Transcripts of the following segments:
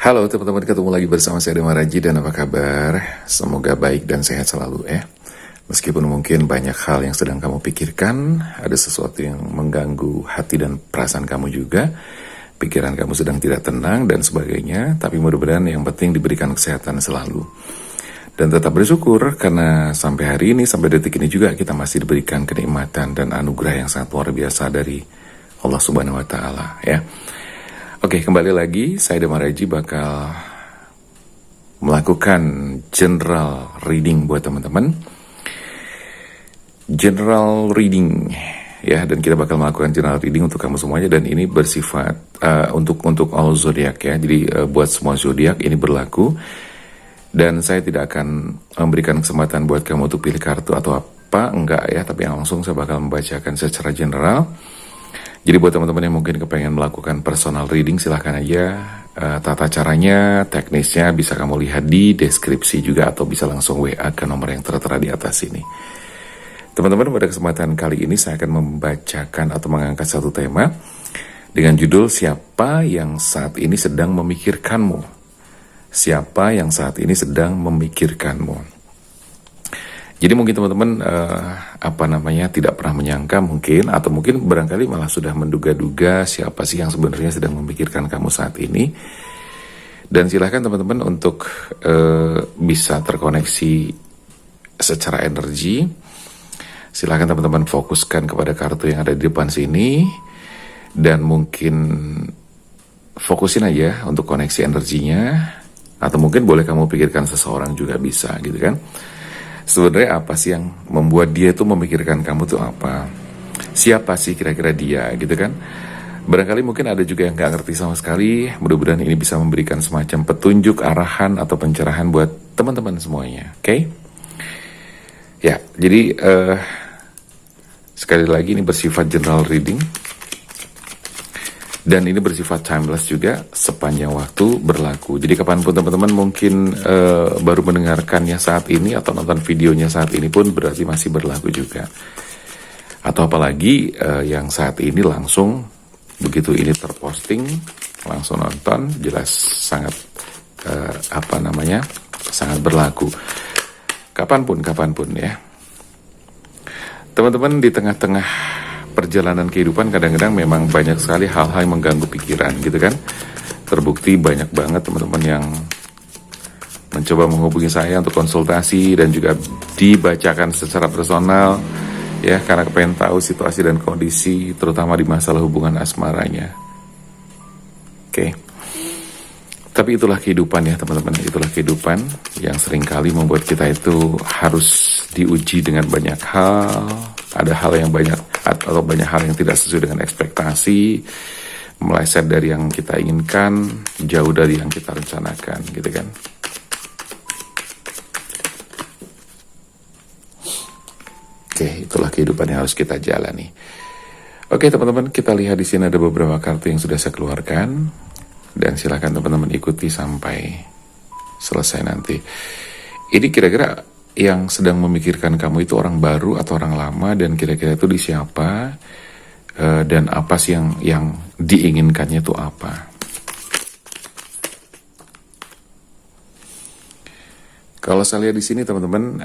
Halo teman-teman, ketemu lagi bersama saya Dema Raji dan apa kabar? Semoga baik dan sehat selalu ya. Meskipun mungkin banyak hal yang sedang kamu pikirkan, ada sesuatu yang mengganggu hati dan perasaan kamu juga, pikiran kamu sedang tidak tenang dan sebagainya, tapi mudah-mudahan yang penting diberikan kesehatan selalu. Dan tetap bersyukur karena sampai hari ini, sampai detik ini juga kita masih diberikan kenikmatan dan anugerah yang sangat luar biasa dari Allah Subhanahu wa Ta'ala ya. Oke, kembali lagi, saya Dema Raji bakal melakukan general reading buat teman-teman. General reading, ya, dan kita bakal melakukan general reading untuk kamu semuanya, dan ini bersifat untuk all zodiak ya. Jadi buat semua zodiak ini berlaku, dan saya tidak akan memberikan kesempatan buat kamu untuk pilih kartu atau apa, enggak ya, tapi langsung saya bakal membacakan secara general. Jadi buat teman-teman yang mungkin kepengen melakukan personal reading, silahkan aja. Tata caranya, teknisnya bisa kamu lihat di deskripsi juga, atau bisa langsung WA ke nomor yang tertera di atas ini. Teman-teman, pada kesempatan kali ini saya akan membacakan atau mengangkat satu tema dengan judul Siapa yang saat ini sedang memikirkanmu? Siapa yang saat ini sedang memikirkanmu? Jadi mungkin teman-teman tidak pernah menyangka mungkin, atau mungkin barangkali malah sudah menduga-duga siapa sih yang sebenarnya sedang memikirkan kamu saat ini. Dan silahkan teman-teman untuk bisa terkoneksi secara energi. Silahkan teman-teman fokuskan kepada kartu yang ada di depan sini, dan mungkin fokusin aja untuk koneksi energinya, atau mungkin boleh kamu pikirkan seseorang juga bisa gitu kan. Sebenarnya apa sih yang membuat dia itu memikirkan kamu tuh apa? Siapa sih kira-kira dia gitu kan? Barangkali mungkin ada juga yang gak ngerti sama sekali. Mudah-mudahan ini bisa memberikan semacam petunjuk, arahan, atau pencerahan buat teman-teman semuanya. Oke? Ya, jadi sekali lagi ini bersifat general reading, dan ini bersifat timeless juga, sepanjang waktu berlaku. Jadi kapanpun teman-teman mungkin baru mendengarkannya saat ini atau nonton videonya saat ini pun berarti masih berlaku juga. Atau apalagi yang saat ini langsung begitu ini terposting langsung nonton, jelas sangat sangat berlaku. Kapanpun ya. Teman-teman, di tengah-tengah perjalanan kehidupan kadang-kadang memang banyak sekali hal-hal yang mengganggu pikiran gitu kan. Terbukti banyak banget teman-teman yang mencoba menghubungi saya untuk konsultasi dan juga dibacakan secara personal ya, karena kepengen tahu situasi dan kondisi terutama di masalah hubungan asmaranya. Oke. Tapi itulah kehidupan ya teman-teman, itulah kehidupan yang seringkali membuat kita itu harus diuji dengan banyak hal. Ada hal yang banyak atau banyak hal yang tidak sesuai dengan ekspektasi, meleset dari yang kita inginkan, jauh dari yang kita rencanakan gitu kan. Oke, itulah kehidupan yang harus kita jalani. Oke teman-teman, kita lihat di sini ada beberapa kartu yang sudah saya keluarkan, dan silakan teman-teman ikuti sampai selesai nanti. Ini kira-kira yang sedang memikirkan kamu itu orang baru atau orang lama, dan kira-kira itu di siapa, dan apa sih yang diinginkannya itu apa. Kalau saya lihat di sini teman-teman,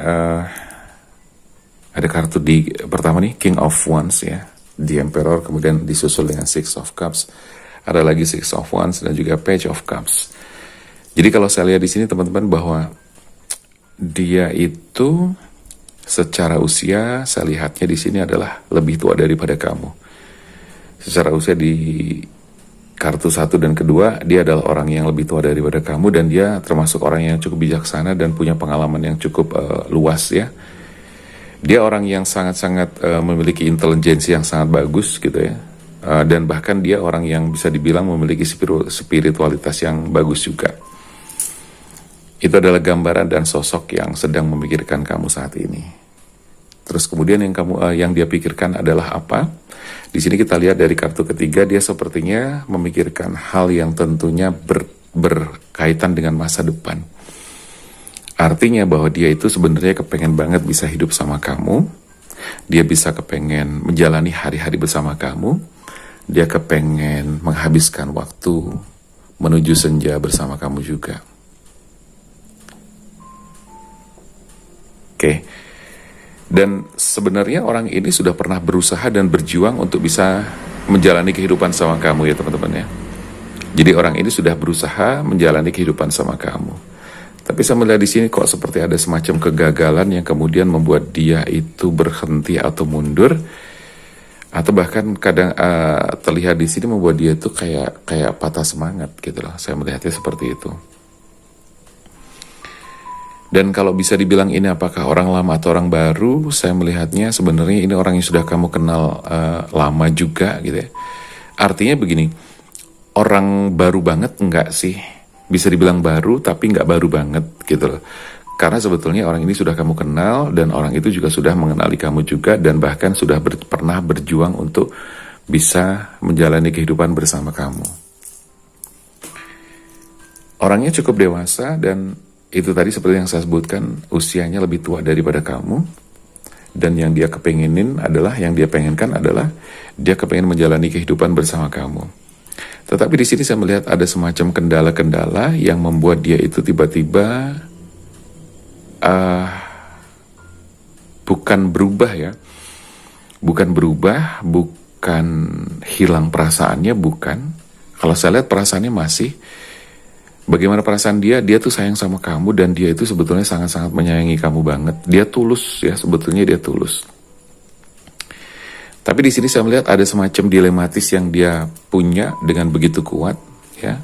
ada kartu di pertama nih, King of Wands ya, The Emperor, kemudian disusul dengan Six of Cups, ada lagi Six of Wands dan juga Page of Cups. Jadi kalau saya lihat di sini teman-teman bahwa dia itu secara usia, saya lihatnya di sini adalah lebih tua daripada kamu. Secara usia di kartu 1 dan kedua, dia adalah orang yang lebih tua daripada kamu, dan dia termasuk orang yang cukup bijaksana dan punya pengalaman yang cukup luas ya. Dia orang yang sangat-sangat memiliki intelijensi yang sangat bagus gitu ya. Dan bahkan dia orang yang bisa dibilang memiliki spiritualitas yang bagus juga. Itu adalah gambaran dan sosok yang sedang memikirkan kamu saat ini. Terus kemudian yang dia pikirkan adalah apa? Di sini kita lihat dari kartu ketiga, dia sepertinya memikirkan hal yang tentunya berkaitan dengan masa depan. Artinya bahwa dia itu sebenarnya kepengen banget bisa hidup sama kamu. Dia bisa kepengen menjalani hari-hari bersama kamu. Dia kepengen menghabiskan waktu menuju senja bersama kamu juga. Oke. Dan sebenarnya orang ini sudah pernah berusaha dan berjuang untuk bisa menjalani kehidupan sama kamu ya teman-teman ya. Jadi orang ini sudah berusaha menjalani kehidupan sama kamu. Tapi saya melihat di sini kok seperti ada semacam kegagalan yang kemudian membuat dia itu berhenti atau mundur, atau bahkan kadang terlihat di sini membuat dia itu kayak patah semangat gitu loh. Saya melihatnya seperti itu. Dan kalau bisa dibilang ini apakah orang lama atau orang baru, saya melihatnya sebenarnya ini orang yang sudah kamu kenal lama juga gitu ya. Artinya begini, orang baru banget enggak sih? Bisa dibilang baru tapi enggak baru banget gitu loh. Karena sebetulnya orang ini sudah kamu kenal dan orang itu juga sudah mengenali kamu juga dan bahkan sudah pernah berjuang untuk bisa menjalani kehidupan bersama kamu. Orangnya cukup dewasa dan itu tadi seperti yang saya sebutkan, usianya lebih tua daripada kamu. Dan yang dia kepengenin adalah, yang dia pengenkan adalah dia kepengen menjalani kehidupan bersama kamu. Tetapi di sini saya melihat ada semacam kendala-kendala yang membuat dia itu tiba-tiba bukan berubah ya. Bukan berubah, bukan hilang perasaannya, bukan. Kalau saya lihat perasaannya masih. Bagaimana perasaan dia? Dia tuh sayang sama kamu dan dia itu sebetulnya sangat-sangat menyayangi kamu banget. Dia tulus ya, sebetulnya dia tulus. Tapi di sini saya melihat ada semacam dilematis yang dia punya dengan begitu kuat ya.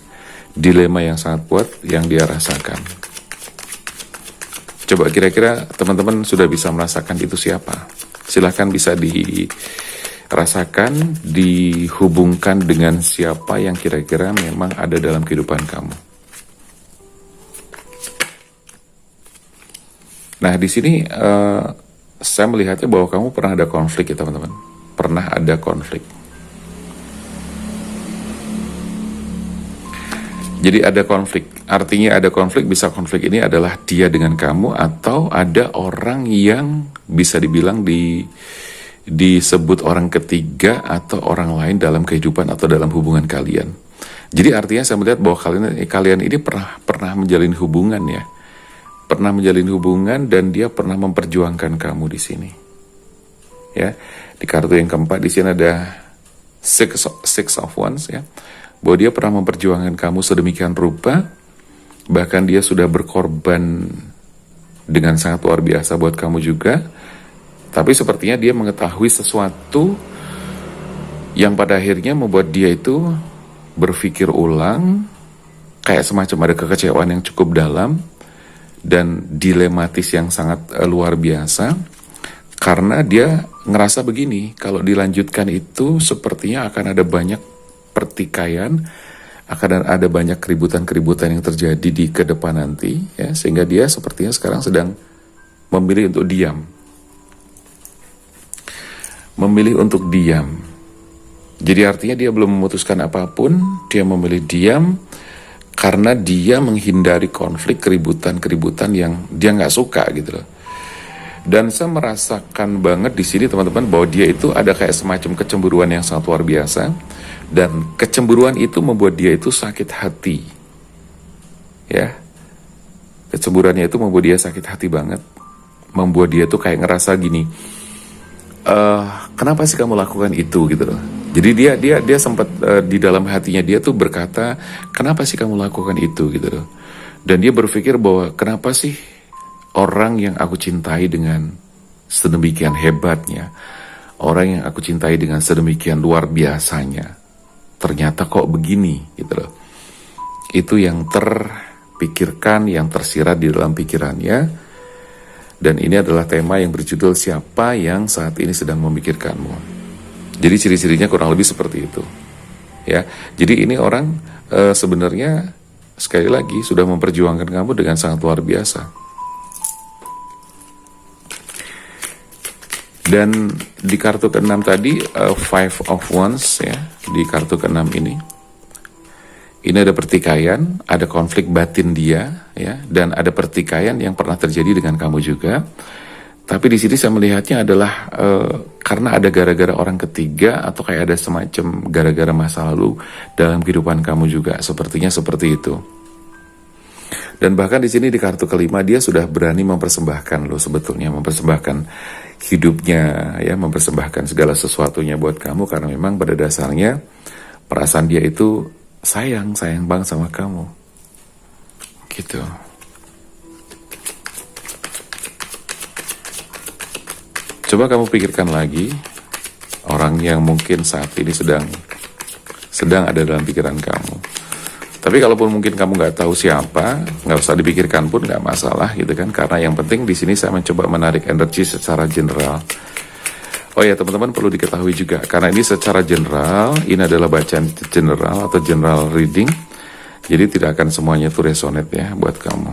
Dilema yang sangat kuat yang dia rasakan. Coba kira-kira teman-teman sudah bisa merasakan itu siapa? Silahkan bisa dirasakan, dihubungkan dengan siapa yang kira-kira memang ada dalam kehidupan kamu. Nah di sini saya melihatnya bahwa kamu pernah ada konflik ya teman-teman, pernah ada konflik. Jadi ada konflik, artinya ada konflik, bisa konflik ini adalah dia dengan kamu atau ada orang yang bisa dibilang disebut orang ketiga atau orang lain dalam kehidupan atau dalam hubungan kalian. Jadi artinya saya melihat bahwa kalian ini pernah menjalin hubungan ya. Pernah menjalin hubungan dan dia pernah memperjuangkan kamu di sini. Ya, di kartu yang keempat di sini ada six of wands ya. Bahwa dia pernah memperjuangkan kamu sedemikian rupa, bahkan dia sudah berkorban dengan sangat luar biasa buat kamu juga. Tapi sepertinya dia mengetahui sesuatu yang pada akhirnya membuat dia itu berpikir ulang, kayak semacam ada kekecewaan yang cukup dalam dan dilematis yang sangat luar biasa, karena dia ngerasa begini, kalau dilanjutkan itu sepertinya akan ada banyak pertikaian, akan ada banyak keributan-keributan yang terjadi di ke depan nanti ya, sehingga dia sepertinya sekarang sedang memilih untuk diam. Memilih untuk diam. Jadi artinya dia belum memutuskan apapun, dia memilih diam karena dia menghindari konflik, keributan-keributan yang dia nggak suka gitu loh. Dan saya merasakan banget di sini teman-teman bahwa dia itu ada kayak semacam kecemburuan yang sangat luar biasa, dan kecemburuan itu membuat dia itu sakit hati. Ya, kecemburuannya itu membuat dia sakit hati banget, membuat dia tuh kayak ngerasa gini, kenapa sih kamu lakukan itu gitu loh. Jadi dia sempat di dalam hatinya dia tuh berkata, kenapa sih kamu lakukan itu gitu loh. Dan dia berpikir bahwa kenapa sih orang yang aku cintai dengan sedemikian hebatnya, orang yang aku cintai dengan sedemikian luar biasanya, ternyata kok begini gitu loh. Itu yang terpikirkan, yang tersirat di dalam pikirannya. Dan ini adalah tema yang berjudul siapa yang saat ini sedang memikirkanmu. Jadi ciri-cirinya kurang lebih seperti itu. Ya, jadi ini orang sebenarnya sekali lagi sudah memperjuangkan kamu dengan sangat luar biasa. Dan di kartu ke-6 tadi Five of Wands ya, di kartu ke-6 ini ada pertikaian, ada konflik batin dia ya, dan ada pertikaian yang pernah terjadi dengan kamu juga. Tapi di sini saya melihatnya adalah karena ada gara-gara orang ketiga atau kayak ada semacam gara-gara masa lalu dalam kehidupan kamu juga. Sepertinya seperti itu. Dan bahkan di sini di kartu kelima dia sudah berani mempersembahkan lo sebetulnya, mempersembahkan hidupnya ya, mempersembahkan segala sesuatunya buat kamu karena memang pada dasarnya perasaan dia itu sayang banget sama kamu. Gitu. Coba kamu pikirkan lagi orang yang mungkin saat ini sedang ada dalam pikiran kamu. Tapi kalaupun mungkin kamu nggak tahu siapa, nggak usah dipikirkan pun nggak masalah gitu kan. Karena yang penting di sini saya mencoba menarik energi secara general. Oh ya teman-teman perlu diketahui juga, karena ini secara general, ini adalah bacaan general atau general reading. Jadi tidak akan semuanya itu resonate ya buat kamu.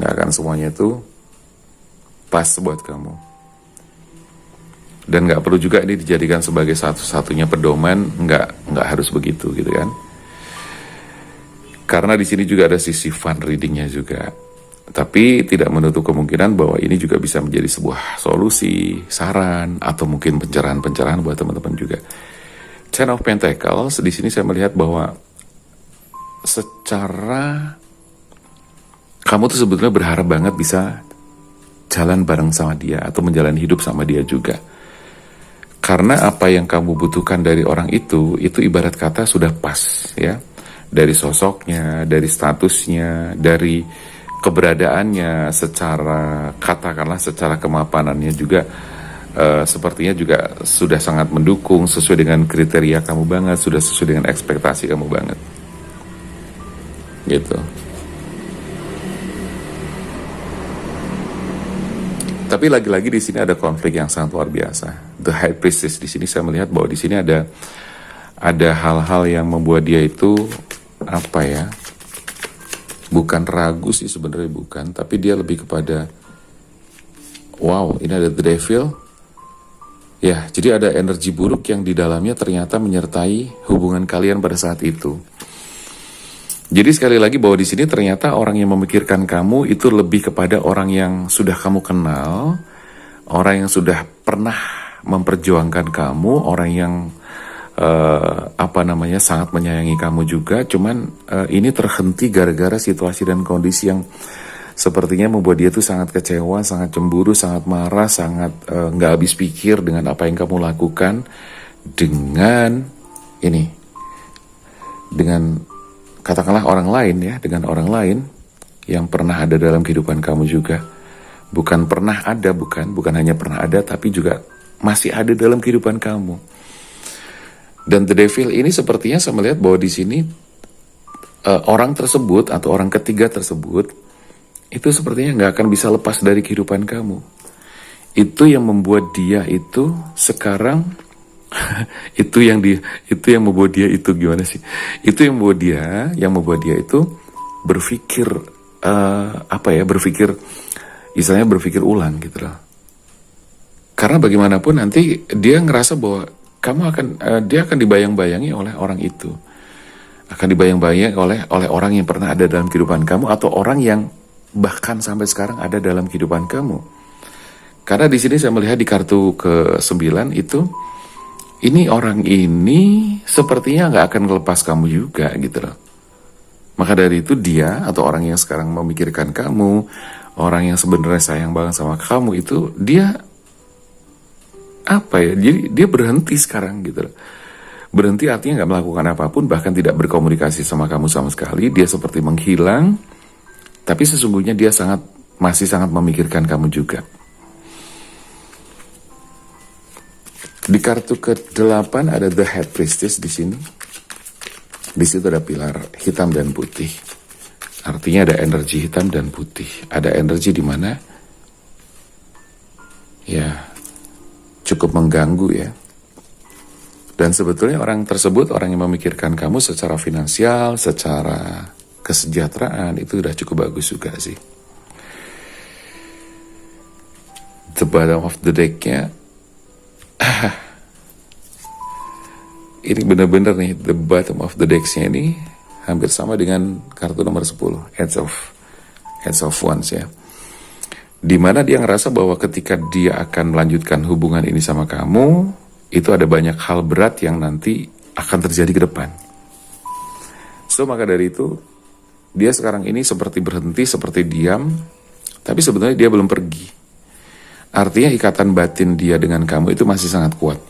Nggak akan semuanya itu pas buat kamu. Dan nggak perlu juga ini dijadikan sebagai satu-satunya pedoman, nggak harus begitu gitu kan. Karena di sini juga ada sisi fun readingnya juga. Tapi tidak menutup kemungkinan bahwa ini juga bisa menjadi sebuah solusi, saran, atau mungkin pencerahan-pencerahan buat teman-teman juga. Ten of Pentacles, di sini saya melihat bahwa secara kamu tuh sebetulnya berharap banget bisa jalan bareng sama dia atau menjalani hidup sama dia juga. Karena apa yang kamu butuhkan dari orang itu ibarat kata sudah pas ya. Dari sosoknya, dari statusnya, dari keberadaannya, secara katakanlah secara kemapanannya juga sepertinya juga sudah sangat mendukung, sesuai dengan kriteria kamu banget, sudah sesuai dengan ekspektasi kamu banget. Gitu. Tapi lagi-lagi di sini ada konflik yang sangat luar biasa. The High Priestess di sini saya melihat bahwa di sini ada hal-hal yang membuat dia itu apa ya? Bukan ragu sih sebenarnya, bukan, tapi dia lebih kepada wow, ini ada The Devil. Ya, jadi ada energi buruk yang di dalamnya ternyata menyertai hubungan kalian pada saat itu. Jadi sekali lagi bahwa di sini ternyata orang yang memikirkan kamu itu lebih kepada orang yang sudah kamu kenal, orang yang sudah pernah memperjuangkan kamu, orang yang sangat menyayangi kamu juga. Cuman ini terhenti gara-gara situasi dan kondisi yang sepertinya membuat dia tuh sangat kecewa, sangat cemburu, sangat marah, sangat nggak habis pikir dengan apa yang kamu lakukan dengan katakanlah orang lain ya, dengan orang lain yang pernah ada dalam kehidupan kamu juga. Bukan pernah ada, bukan hanya pernah ada, tapi juga masih ada dalam kehidupan kamu. Dan The Devil ini sepertinya saya melihat bahwa di sini orang tersebut atau orang ketiga tersebut itu sepertinya nggak akan bisa lepas dari kehidupan kamu. Itu yang membuat dia itu sekarang itu yang membuat dia itu gimana sih? Itu yang membuat dia itu berpikir berpikir ulang gitu loh. Karena bagaimanapun nanti dia ngerasa bahwa dia akan dibayang-bayangi oleh orang itu. Akan dibayang-bayangi oleh orang yang pernah ada dalam kehidupan kamu atau orang yang bahkan sampai sekarang ada dalam kehidupan kamu. Karena di sini saya melihat di kartu ke-9 itu, ini orang ini sepertinya nggak akan ngelepas kamu juga gitu loh. Maka dari itu dia atau orang yang sekarang memikirkan kamu, orang yang sebenarnya sayang banget sama kamu itu, dia jadi dia berhenti sekarang gitu loh. Berhenti artinya nggak melakukan apapun, bahkan tidak berkomunikasi sama kamu sama sekali. Dia seperti menghilang, tapi sesungguhnya dia masih sangat memikirkan kamu juga. Di kartu ke-8 ada The High Priestess di sini. Di situ ada pilar hitam dan putih. Artinya ada energi hitam dan putih. Ada energi di mana ya cukup mengganggu ya. Dan sebetulnya orang tersebut, orang yang memikirkan kamu secara finansial, secara kesejahteraan, itu udah cukup bagus juga sih. The bottom of the deck-nya ini benar-benar nih, the bottom of the decks-nya ini hampir sama dengan kartu nomor 10, Heads of Wands ya. Di mana dia ngerasa bahwa ketika dia akan melanjutkan hubungan ini sama kamu, itu ada banyak hal berat yang nanti akan terjadi ke depan. So, maka dari itu, dia sekarang ini seperti berhenti, seperti diam, tapi sebetulnya dia belum pergi. Artinya ikatan batin dia dengan kamu itu masih sangat kuat.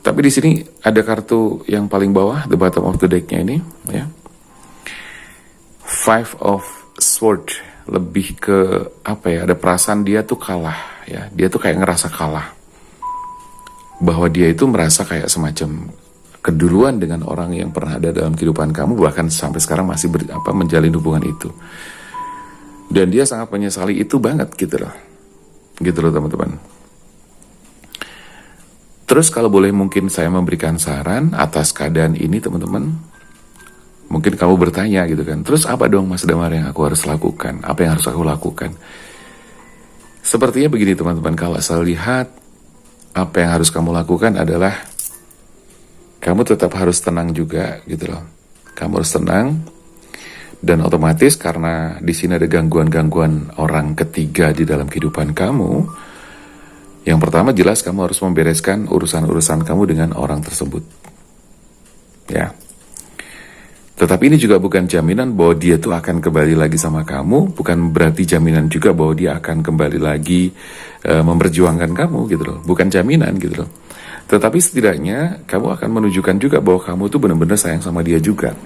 Tapi di sini ada kartu yang paling bawah, the bottom of the deck-nya ini, ya. Five of Sword, lebih ke apa ya? Ada perasaan dia tuh kalah, ya. Dia tuh kayak ngerasa kalah, bahwa dia itu merasa kayak semacam keduluan dengan orang yang pernah ada dalam kehidupan kamu, bahkan sampai sekarang masih menjalin hubungan itu. Dan dia sangat menyesali itu banget gitu loh teman-teman. Terus kalau boleh mungkin saya memberikan saran atas keadaan ini teman-teman. Mungkin kamu bertanya gitu kan, terus apa dong Mas Damar yang aku harus lakukan? Apa yang harus aku lakukan? Sepertinya begini teman-teman, kalau saya lihat apa yang harus kamu lakukan adalah kamu tetap harus tenang juga gitu loh. Kamu harus tenang, dan otomatis karena di sini ada gangguan-gangguan orang ketiga di dalam kehidupan kamu. Yang pertama jelas kamu harus membereskan urusan-urusan kamu dengan orang tersebut. Ya. Tetapi ini juga bukan jaminan bahwa dia tuh akan kembali lagi sama kamu, bukan berarti jaminan juga bahwa dia akan kembali lagi memperjuangkan kamu gitu loh. Bukan jaminan gitu loh. Tetapi setidaknya kamu akan menunjukkan juga bahwa kamu tuh benar-benar sayang sama dia juga.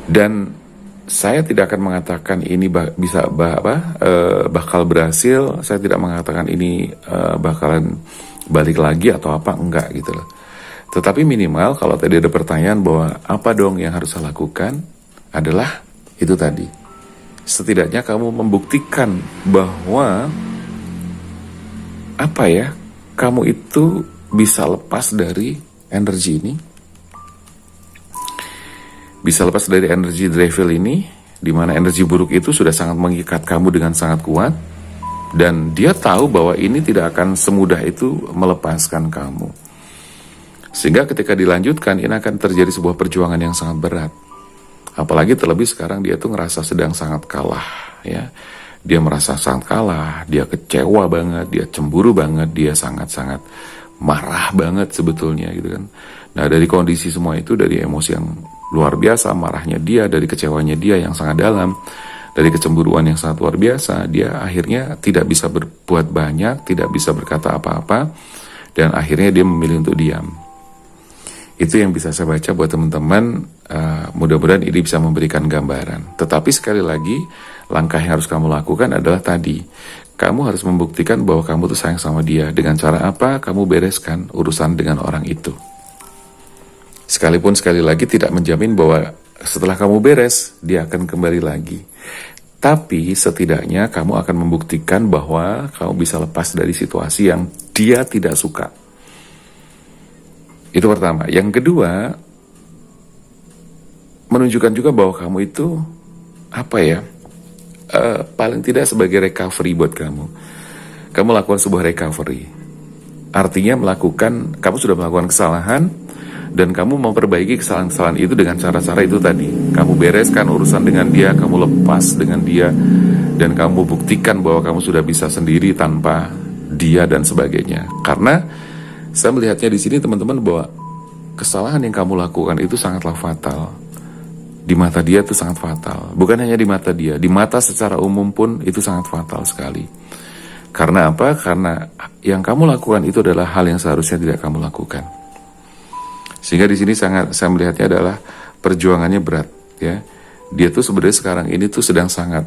Dan saya tidak akan mengatakan ini bakal berhasil, saya tidak mengatakan ini bakalan balik lagi atau apa, enggak gitu loh. Tetapi minimal kalau tadi ada pertanyaan bahwa apa dong yang harus saya lakukan, adalah itu tadi. Setidaknya kamu membuktikan bahwa apa ya, kamu itu bisa lepas dari energi ini. Bisa lepas dari energi devil ini, di mana energi buruk itu sudah sangat mengikat kamu dengan sangat kuat. Dan dia tahu bahwa ini tidak akan semudah itu melepaskan kamu. Sehingga ketika dilanjutkan, ini akan terjadi sebuah perjuangan yang sangat berat. Apalagi terlebih sekarang dia tuh ngerasa sedang sangat kalah, ya. Dia merasa sangat kalah, dia kecewa banget, dia cemburu banget, dia sangat-sangat marah banget sebetulnya gitu kan. Nah dari kondisi semua itu, dari emosi yang luar biasa, marahnya dia, dari kecewanya dia yang sangat dalam, dari kecemburuan yang sangat luar biasa, dia akhirnya tidak bisa berbuat banyak, tidak bisa berkata apa-apa, dan akhirnya dia memilih untuk diam. Itu yang bisa saya baca buat teman-teman. Mudah-mudahan ini bisa memberikan gambaran. Tetapi sekali lagi, langkah yang harus kamu lakukan adalah tadi, kamu harus membuktikan bahwa kamu tuh sayang sama dia. Dengan cara apa? Kamu bereskan urusan dengan orang itu. Sekalipun sekali lagi tidak menjamin bahwa setelah kamu beres, dia akan kembali lagi. Tapi setidaknya kamu akan membuktikan bahwa kamu bisa lepas dari situasi yang dia tidak suka. Itu pertama. Yang kedua, menunjukkan juga bahwa kamu itu apa ya, paling tidak sebagai recovery buat kamu. Kamu lakukan sebuah recovery. Artinya kamu sudah melakukan kesalahan, dan kamu memperbaiki kesalahan-kesalahan itu dengan cara-cara itu tadi. Kamu bereskan urusan dengan dia, kamu lepas dengan dia, dan kamu buktikan bahwa kamu sudah bisa sendiri tanpa dia dan sebagainya. Karena saya melihatnya di sini teman-teman bahwa kesalahan yang kamu lakukan itu sangatlah fatal. Di mata dia itu sangat fatal. Bukan hanya di mata dia, di mata secara umum pun itu sangat fatal sekali. Karena apa? Karena yang kamu lakukan itu adalah hal yang seharusnya tidak kamu lakukan. Sehingga di sini saya melihatnya adalah perjuangannya berat, ya. Dia tuh sebenarnya sekarang ini tuh sedang sangat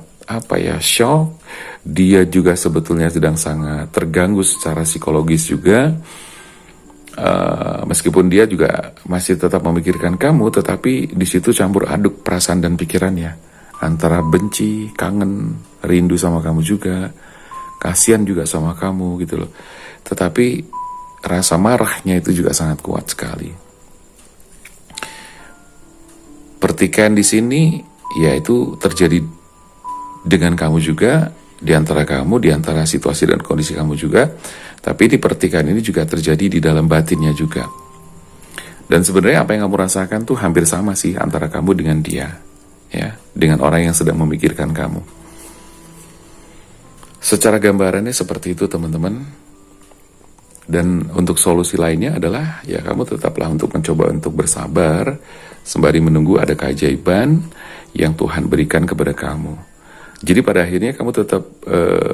shock. Dia juga sebetulnya sedang sangat terganggu secara psikologis juga. Meskipun dia juga masih tetap memikirkan kamu, tetapi di situ campur aduk perasaan dan pikirannya, antara benci, kangen, rindu sama kamu juga, kasihan juga sama kamu gitu loh. Tetapi rasa marahnya itu juga sangat kuat sekali. Pertikaian di sini yaitu terjadi dengan kamu juga, di antara kamu, di antara situasi dan kondisi kamu juga. Tapi di pertikaian ini juga terjadi di dalam batinnya juga. Dan sebenarnya apa yang kamu rasakan tuh hampir sama sih antara kamu dengan dia, ya. dengan orang yang sedang memikirkan kamu. Secara gambarannya seperti itu teman-teman. Dan untuk solusi lainnya adalah ya kamu tetaplah untuk mencoba untuk bersabar sembari menunggu ada keajaiban yang Tuhan berikan kepada kamu. Jadi pada akhirnya kamu tetap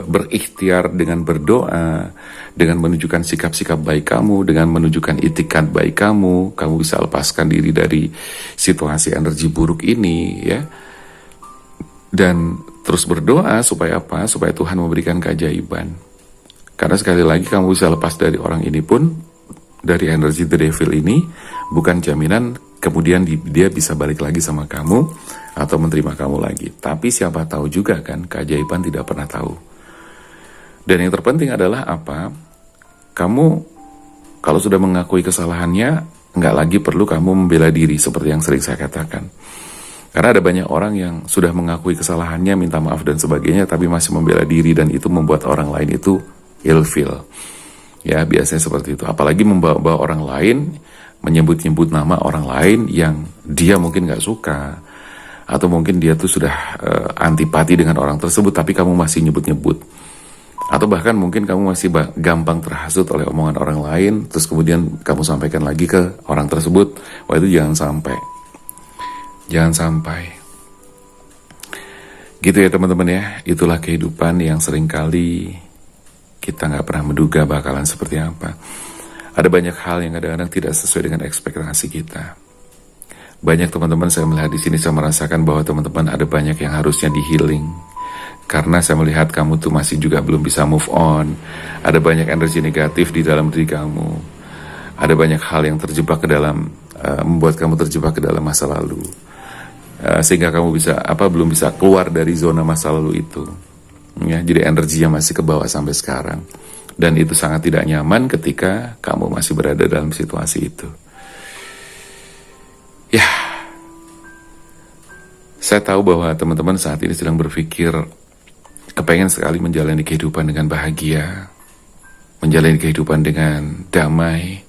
berikhtiar dengan berdoa, dengan menunjukkan sikap-sikap baik kamu, dengan menunjukkan itikat baik kamu bisa lepaskan diri dari situasi energi buruk ini ya. Dan terus berdoa supaya apa? Supaya Tuhan memberikan keajaiban. Karena sekali lagi kamu bisa lepas dari orang ini pun, dari energi the devil ini, bukan jaminan kemudian dia bisa balik lagi sama kamu atau menerima kamu lagi. Tapi siapa tahu juga kan, keajaiban tidak pernah tahu. Dan yang terpenting adalah apa? Kamu kalau sudah mengakui kesalahannya, nggak lagi perlu kamu membela diri seperti yang sering saya katakan. Karena ada banyak orang yang sudah mengakui kesalahannya, minta maaf dan sebagainya, tapi masih membela diri dan itu membuat orang lain itu ilfil. Ya, biasanya seperti itu. Apalagi membawa orang lain, menyebut-nyebut nama orang lain yang dia mungkin gak suka. Atau mungkin dia tuh sudah antipati dengan orang tersebut, tapi kamu masih nyebut-nyebut. Atau bahkan mungkin kamu masih gampang terhasut oleh omongan orang lain, terus kemudian kamu sampaikan lagi ke orang tersebut. Wah, itu jangan sampai. Jangan sampai. Gitu ya teman-teman ya. Itulah kehidupan yang seringkali kita nggak pernah menduga bakalan seperti apa. Ada banyak hal yang kadang-kadang tidak sesuai dengan ekspektasi kita. Banyak teman-teman saya melihat di sini, saya merasakan bahwa teman-teman ada banyak yang harusnya di healing. Karena saya melihat kamu tuh masih juga belum bisa move on. Ada banyak energi negatif di dalam diri kamu. Ada banyak hal yang terjebak ke dalam, membuat kamu terjebak ke dalam masa lalu. Sehingga kamu belum bisa keluar dari zona masa lalu itu. Ya, jadi energinya masih ke bawah sampai sekarang. Dan itu sangat tidak nyaman ketika kamu masih berada dalam situasi itu. Ya, saya tahu bahwa teman-teman saat ini sedang berpikir kepengen sekali menjalani kehidupan dengan bahagia, menjalani kehidupan dengan damai.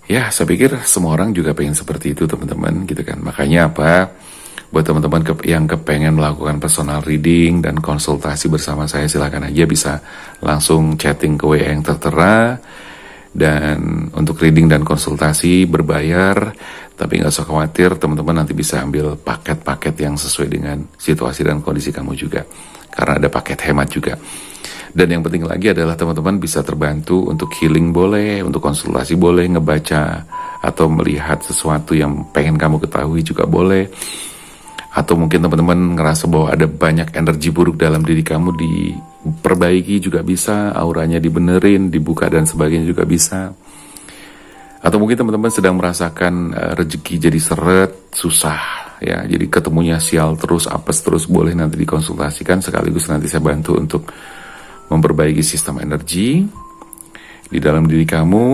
Ya, saya pikir semua orang juga pengen seperti itu teman-teman, gitu kan. Makanya apa? Buat teman-teman yang kepengen melakukan personal reading dan konsultasi bersama saya, silakan aja bisa langsung chatting ke WA yang tertera. Dan untuk reading dan konsultasi berbayar, tapi nggak usah khawatir, teman-teman nanti bisa ambil paket-paket yang sesuai dengan situasi dan kondisi kamu juga. Karena ada paket hemat juga. Dan yang penting lagi adalah teman-teman bisa terbantu untuk healing boleh, untuk konsultasi boleh, ngebaca atau melihat sesuatu yang pengen kamu ketahui juga boleh. Atau mungkin teman-teman ngerasa bahwa ada banyak energi buruk dalam diri kamu, diperbaiki juga bisa, auranya dibenerin, dibuka dan sebagainya juga bisa. Atau mungkin teman-teman sedang merasakan rezeki jadi seret, susah ya, jadi ketemunya sial terus, apes terus, boleh nanti dikonsultasikan, sekaligus nanti saya bantu untuk memperbaiki sistem energi di dalam diri kamu,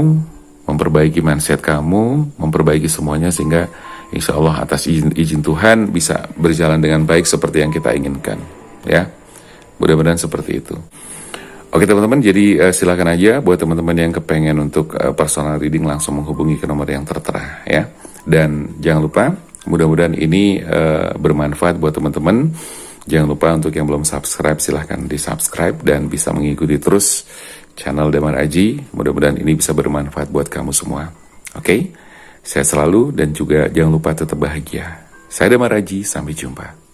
memperbaiki mindset kamu, memperbaiki semuanya sehingga insya Allah atas izin Tuhan bisa berjalan dengan baik seperti yang kita inginkan. Ya, mudah-mudahan seperti itu. Oke teman-teman, jadi silakan aja buat teman-teman yang kepengen untuk personal reading langsung menghubungi ke nomor yang tertera ya. Dan jangan lupa, mudah-mudahan ini bermanfaat buat teman-teman. Jangan lupa untuk yang belum subscribe, silahkan di subscribe dan bisa mengikuti terus channel Damar Aji. Mudah-mudahan ini bisa bermanfaat buat kamu semua. Oke? Sehat selalu dan juga jangan lupa tetap bahagia. Saya Damar Aji, sampai jumpa.